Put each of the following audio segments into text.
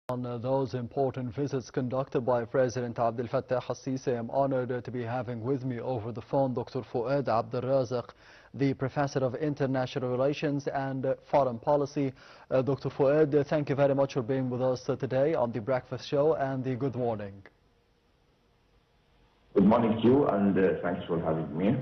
On those important visits conducted by President Abdel Fattah al-Sisi, I'm honored to be having with me over the phone Dr. Fouad Abdel Razak, the Professor of International Relations and Foreign Policy. Dr. Fouad, thank you very much for being with us today on the Breakfast Show, and the good morning. Good morning to you, and thanks for having me.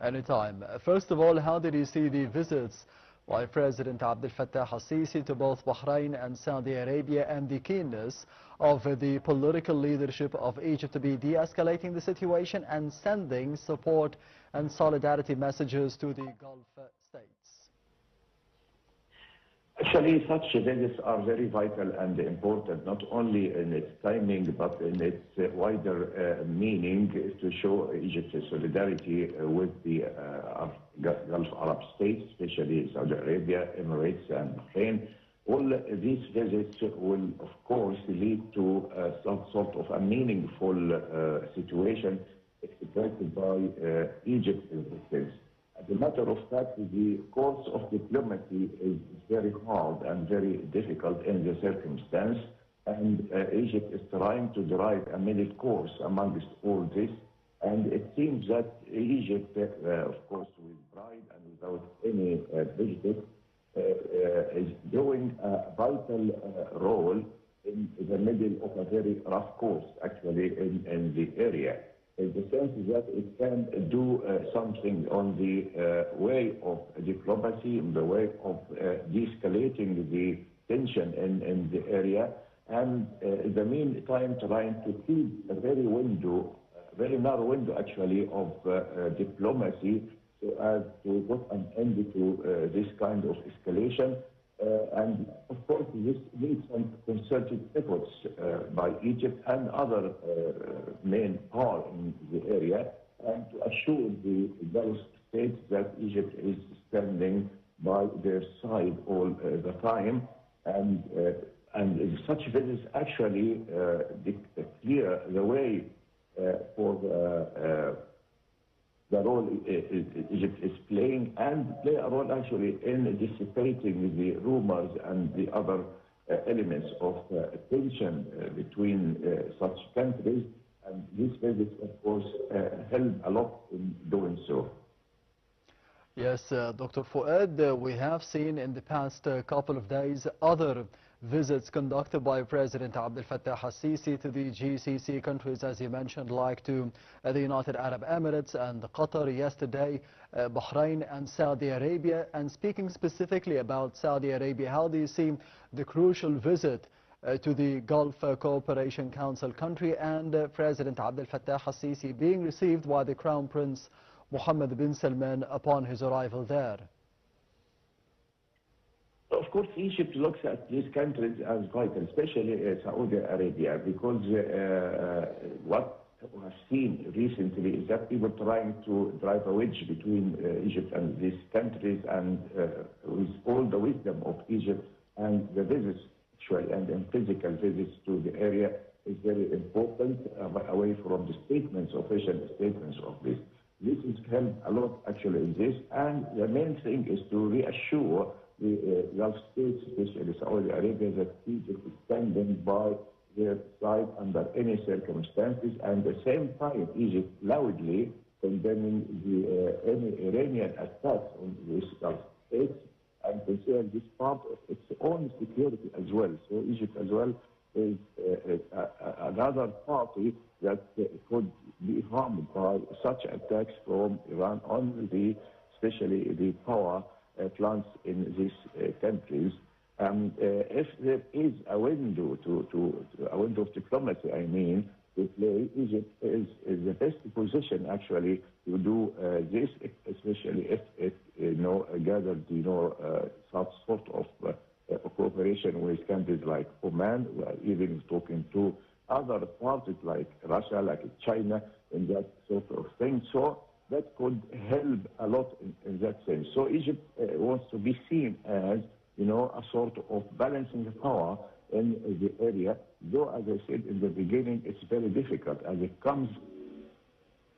Anytime. First of all, how did you see the visits by President Abdel Fattah al-Sisi to both Bahrain and Saudi Arabia, and the keenness of the political leadership of Egypt to be de-escalating the situation and sending support and solidarity messages to the Gulf states? Actually, such visits are very vital and important, not only in its timing, but in its wider meaning, to show Egypt's solidarity with the Gulf Arab states, especially Saudi Arabia, Emirates, and Bahrain. All these visits will, of course, lead to some sort of a meaningful situation expressed by Egypt in this sense. As a matter of fact, the course of diplomacy is very hard and very difficult in the circumstance, and Egypt is trying to drive a middle course amongst all this. And it seems that Egypt, of course, with pride and without any prejudice, is doing a vital role in the middle of a very rough course, actually, in the area. In the sense that it can do something on the way of diplomacy, in the way of de-escalating the tension in the area, and in the meantime trying to keep a very narrow window actually of diplomacy, so as to put an end to this kind of escalation. And of course, this needs some concerted efforts by Egypt and other main power in the area, and to assure the Gulf states that Egypt is standing by their side all the time. And such visits actually clear the way for the role Egypt is playing, and play a role actually in dissipating the rumors and the other elements of tension between such countries. And these visits, of course, help a lot in doing so. Yes, Dr. Fouad, we have seen in the past couple of days other visits conducted by President Abdel Fattah al-Sisi to the GCC countries, as you mentioned, like to the United Arab Emirates and Qatar yesterday, Bahrain and Saudi Arabia. And speaking specifically about Saudi Arabia, how do you see the crucial visit to the Gulf Cooperation Council country and President Abdel Fattah al-Sisi being received by the Crown Prince Mohammed bin Salman upon his arrival there? Of course, Egypt looks at these countries as vital, especially Saudi Arabia, because what we have seen recently is that people trying to drive a wedge between Egypt and these countries, and with all the wisdom of Egypt and the visits, actually, and physical visits to the area is very important, away from the statements, official statements of this. This has helped a lot, actually, in this, and the main thing is to reassure the Gulf states, especially Saudi Arabia, that Egypt is standing by their side under any circumstances, and at the same time Egypt loudly condemning any Iranian attacks on these Gulf states, and considering this part of its own security as well. So Egypt as well is another party that could be harmed by such attacks from Iran on especially the power plants in these countries. If there is a window a window of diplomacy, I mean, to play, Egypt is the best position actually to do this, especially if it gathered such sort of cooperation with countries like Oman. We are even talking to other parties like Russia, like China, in that sort of thing. So that could help a lot in that sense. So Egypt wants to be seen as, a sort of balancing power in the area, though, as I said in the beginning, it's very difficult as it comes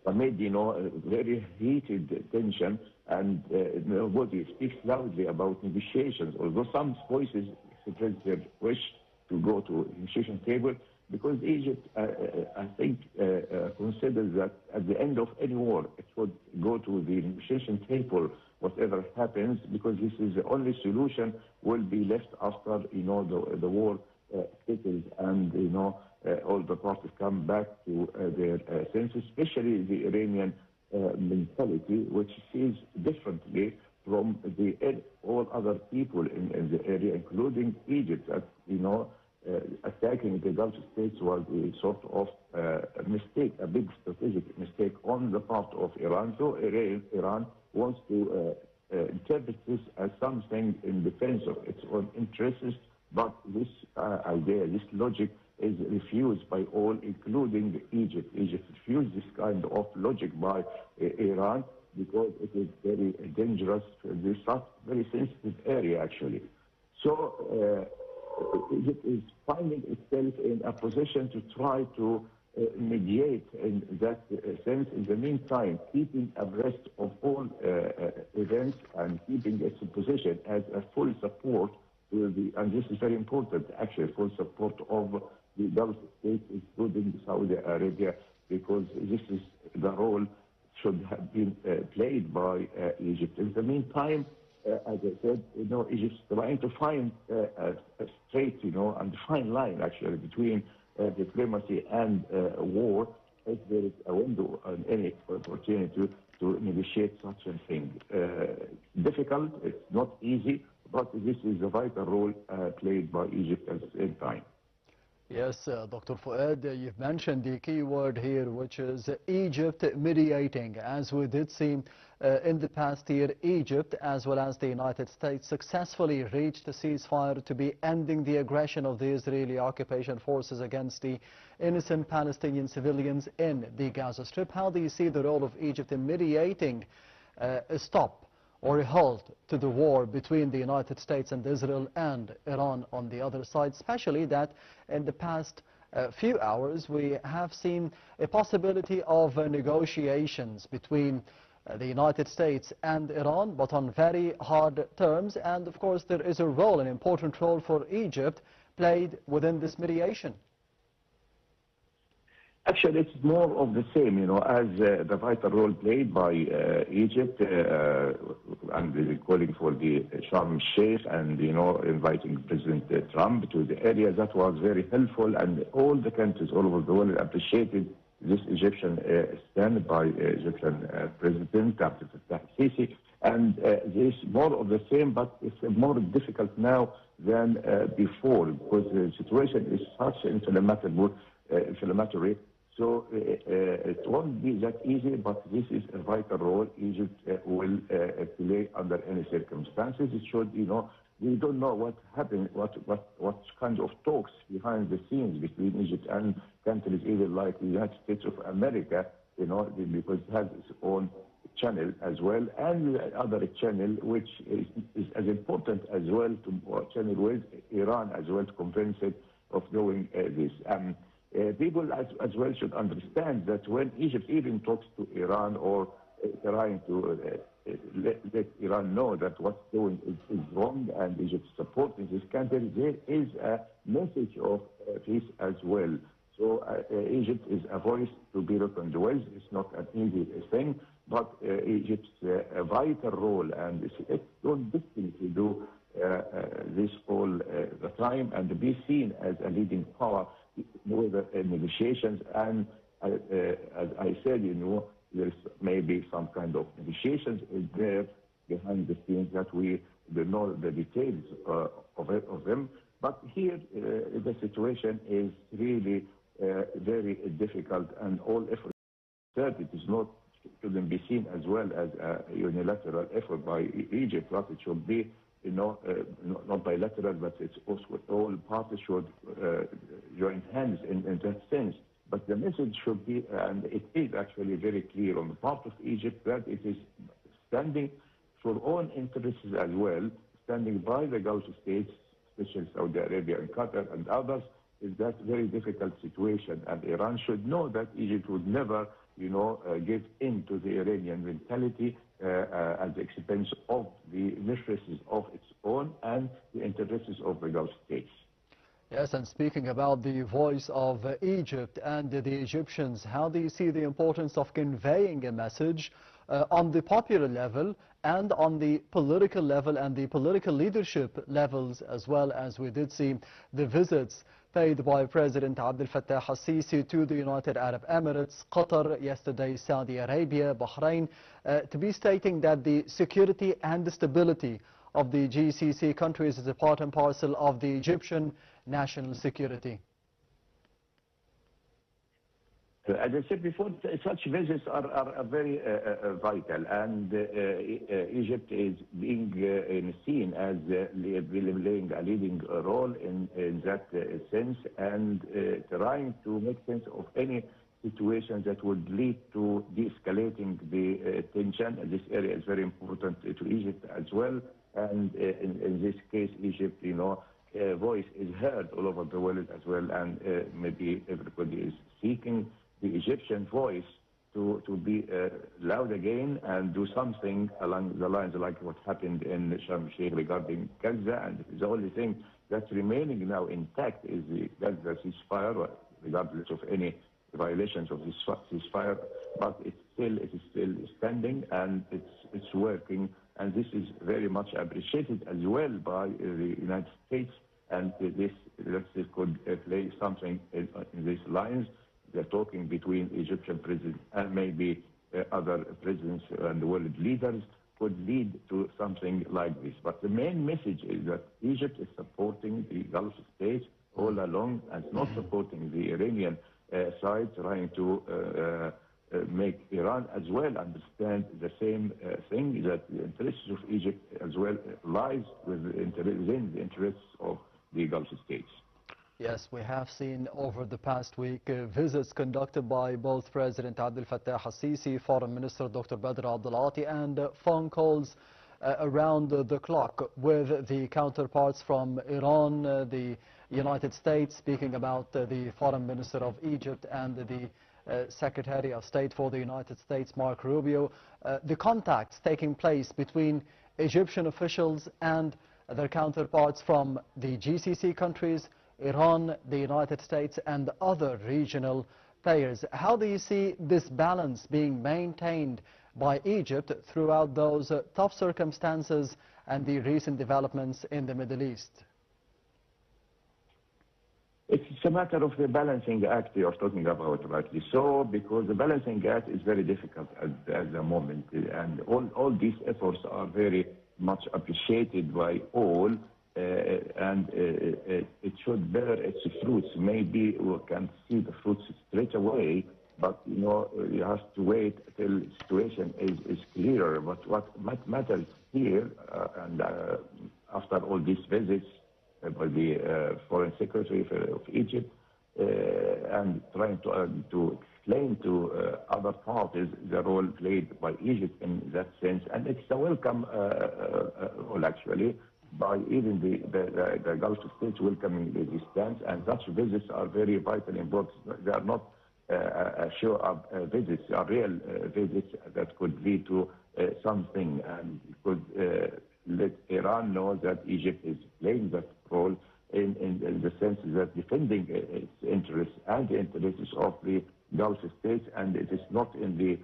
amid, a very heated tension, and nobody speaks loudly about negotiations, although some voices express their wish to go to the negotiation table, because Egypt, I think, considers that at the end of any war, it would go to the negotiation table, whatever happens, because this is the only solution will be left after, the war settles and, all the parties come back to their senses, especially the Iranian mentality, which sees differently from all other people in the area, including Egypt. That, attacking the Gulf states was a sort of a mistake, a big strategic mistake on the part of Iran. So Iran wants to interpret this as something in defense of its own interests, but this idea, this logic is refused by all, including Egypt. Egypt refused this kind of logic by Iran because it is very dangerous. This is a very sensitive area, actually. So Egypt is finding itself in a position to try to mediate in that sense. In the meantime, keeping abreast of all events and keeping its position as a full support to and this is very important, actually, full support of the Gulf states, including Saudi Arabia, because this is the role should have been played by Egypt. In the meantime, as I said, Egypt is trying to find a straight, and fine line, actually, between diplomacy and war, if there is a window and any opportunity to negotiate such a thing. Difficult, it's not easy, but this is a vital role played by Egypt at the same time. Yes, Dr. Fouad, you've mentioned the key word here, which is Egypt mediating. As we did see in the past year, Egypt, as well as the United States, successfully reached a ceasefire to be ending the aggression of the Israeli occupation forces against the innocent Palestinian civilians in the Gaza Strip. How do you see the role of Egypt in mediating a stop or a halt to the war between the United States and Israel and Iran on the other side, especially that in the past few hours we have seen a possibility of negotiations between the United States and Iran, but on very hard terms, and of course there is a role, an important role for Egypt played within this mediation. Actually, it's more of the same, as the vital role played by Egypt and calling for the Sharm el-Sheikh and, inviting President Trump to the area. That was very helpful, and all the countries all over the world appreciated this Egyptian stand by Egyptian President Abdel Fattah el-Sisi. And this more of the same, but it's more difficult now than before, because the situation is such inflammatory. So it won't be that easy, but this is a vital role Egypt will play under any circumstances. It should, we don't know what happened, what kind of talks behind the scenes between Egypt and countries even like the United States of America, because it has its own channel as well, and the other channel which is as important as well to channel with Iran as well to convince it of doing this. People as well should understand that when Egypt even talks to Iran or trying to let Iran know that what's doing is wrong and Egypt supporting this country, there is a message of peace as well. So Egypt is a voice to be reckoned with. It's not an easy thing, but Egypt's a vital role, and it's not destiny to do this all the time and be seen as a leading power with negotiations. And as I said, there's maybe some kind of negotiations there behind the scenes that we don't know the details of them. But here, the situation is really very difficult, and all efforts that it is not shouldn't be seen as well as a unilateral effort by Egypt, but it should be not bilateral, but it's also all parties should join hands in that sense. But the message should be, and it is actually very clear on the part of Egypt, that it is standing for own interests as well, standing by the Gulf states, especially Saudi Arabia and Qatar and others, in that very difficult situation. And Iran should know that Egypt would never, give in to the Iranian mentality at the expense of the interests of its own and the interests of the Gulf states. Yes, and speaking about the voice of Egypt and the Egyptians, how do you see the importance of conveying a message on the popular level and on the political level and the political leadership levels, as well as we did see the visits paid by President Abdel Fattah al-Sisi to the United Arab Emirates, Qatar, yesterday Saudi Arabia, Bahrain, to be stating that the security and the stability of the GCC countries is a part and parcel of the Egyptian national security. As I said before, such visits are very vital, and Egypt is being seen as playing a leading role in that sense, and trying to make sense of any situation that would lead to de-escalating the tension. This area is very important to Egypt as well, and in this case, Egypt, voice is heard all over the world as well, and maybe everybody is seeking the Egyptian voice to be loud again and do something along the lines like what happened in Sharm el-Sheikh regarding Gaza. And the only thing that's remaining now intact is the Gaza ceasefire, regardless of any violations of this ceasefire. But it is still standing, and it's working. And this is very much appreciated as well by the United States. And this could play something in these lines. The talking between Egyptian president and maybe other presidents and world leaders could lead to something like this. But the main message is that Egypt is supporting the Gulf states all along and not supporting the Iranian side, trying to make Iran as well understand the same thing, that the interests of Egypt as well lies within the interests of the Gulf states. Yes, we have seen over the past week visits conducted by both President Abdel Fattah al-Sisi, Foreign Minister Dr. Badr Abdulati, and phone calls around the clock with the counterparts from Iran, the United States, speaking about the Foreign Minister of Egypt and the Secretary of State for the United States, Marco Rubio. The contacts taking place between Egyptian officials and their counterparts from the GCC countries, Iran, the United States, and other regional players. How do you see this balance being maintained by Egypt throughout those tough circumstances and the recent developments in the Middle East? It's a matter of the balancing act you're talking about, rightly so, because the balancing act is very difficult at the moment, and all these efforts are very much appreciated by all. And it should bear its fruits. Maybe we can see the fruits straight away, but you have to wait till the situation is clearer. But what matters here, and after all these visits by the Foreign Secretary of Egypt, and trying to explain to other parties the role played by Egypt in that sense, and it's a welcome role actually, by even the Gulf states welcoming the stance, and such visits are very vital and important. They are not show-up visits, they are real visits that could lead to something, and could let Iran know that Egypt is playing that role in the sense that defending its interests and the interests of the Gulf states, and it is not in the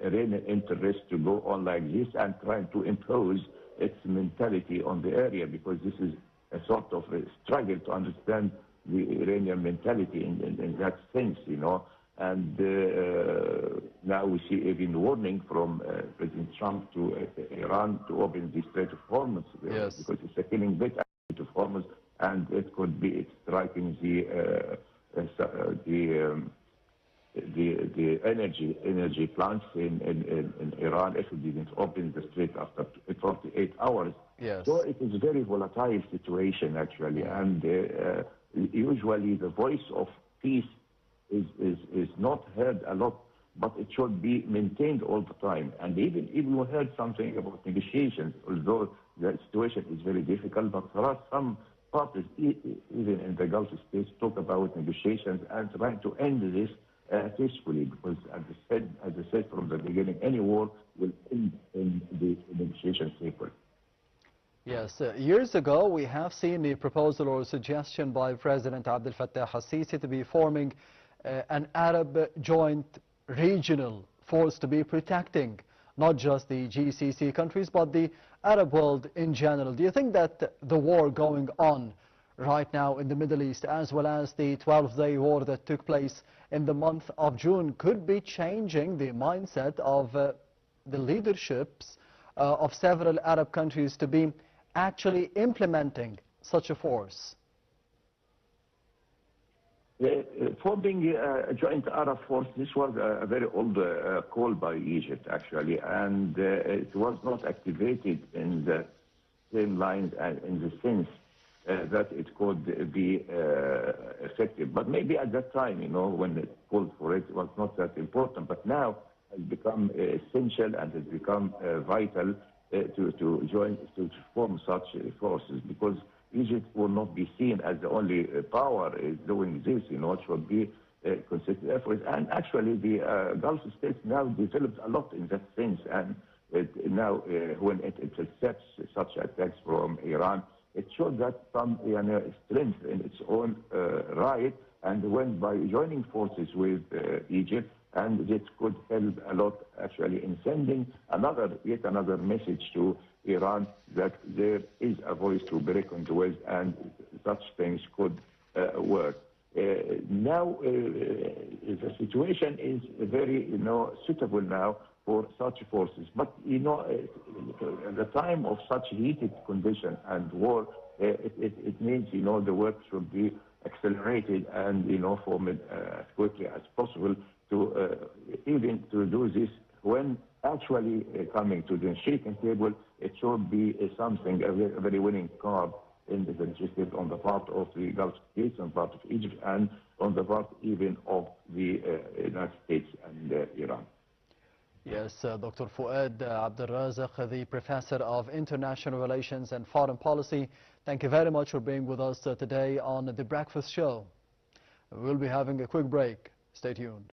Iranian interest to go on like this and trying to impose its mentality on the area, because this is a sort of a struggle to understand the Iranian mentality in that sense, And now we see even warning from President Trump to Iran to open the Strait of Hormuz, yes, because it's a killing bit of Hormuz, and it could be striking the energy plants in Iran if it didn't open the strait after 48 hours. yes. So it is a very volatile situation actually, and usually the voice of peace is not heard a lot, but it should be maintained all the time. And even we heard something about negotiations, although the situation is very difficult, but there are some parties, even in the Gulf states, talk about negotiations and trying to end this peacefully, because as I said from the beginning, any war will end in the negotiation paper. Yes, years ago we have seen a proposal or suggestion by President Abdel Fattah al-Sisi to be forming an Arab joint regional force to be protecting not just the GCC countries but the Arab world in general. Do you think that the war going on right now in the Middle East, as well as the 12-day war that took place in the month of June, could be changing the mindset of the leaderships of several Arab countries to be actually implementing such a force? Forming a joint Arab force, this was a very old call by Egypt, actually, and it was not activated in the same lines and in the sense that it could be effective. But maybe at that time, when it called for it, it was not that important. But now it's become essential and it's become vital to form such forces, because Egypt will not be seen as the only power is doing this. It should be consistent efforts. And actually, the Gulf states now developed a lot in that sense. And now, when it accepts such attacks from Iran, it showed that some strength in its own right, and went by joining forces with Egypt. And this could help a lot, actually, in sending yet another message to Iran that there is a voice to be reckoned with, and such things could work. Now, the situation is very, suitable now for such forces. But, at the time of such heated condition and war, it means, the work should be accelerated and, formed as quickly as possible to even to do this when actually coming to the negotiating table. It should be something, a very winning card in the negotiations on the part of the Gulf states, on the part of Egypt, and on the part even of the United States and Iran. Yes, Dr. Fouad Abdelrazak, the Professor of International Relations and Foreign Policy, thank you very much for being with us today on The Breakfast Show. We'll be having a quick break. Stay tuned.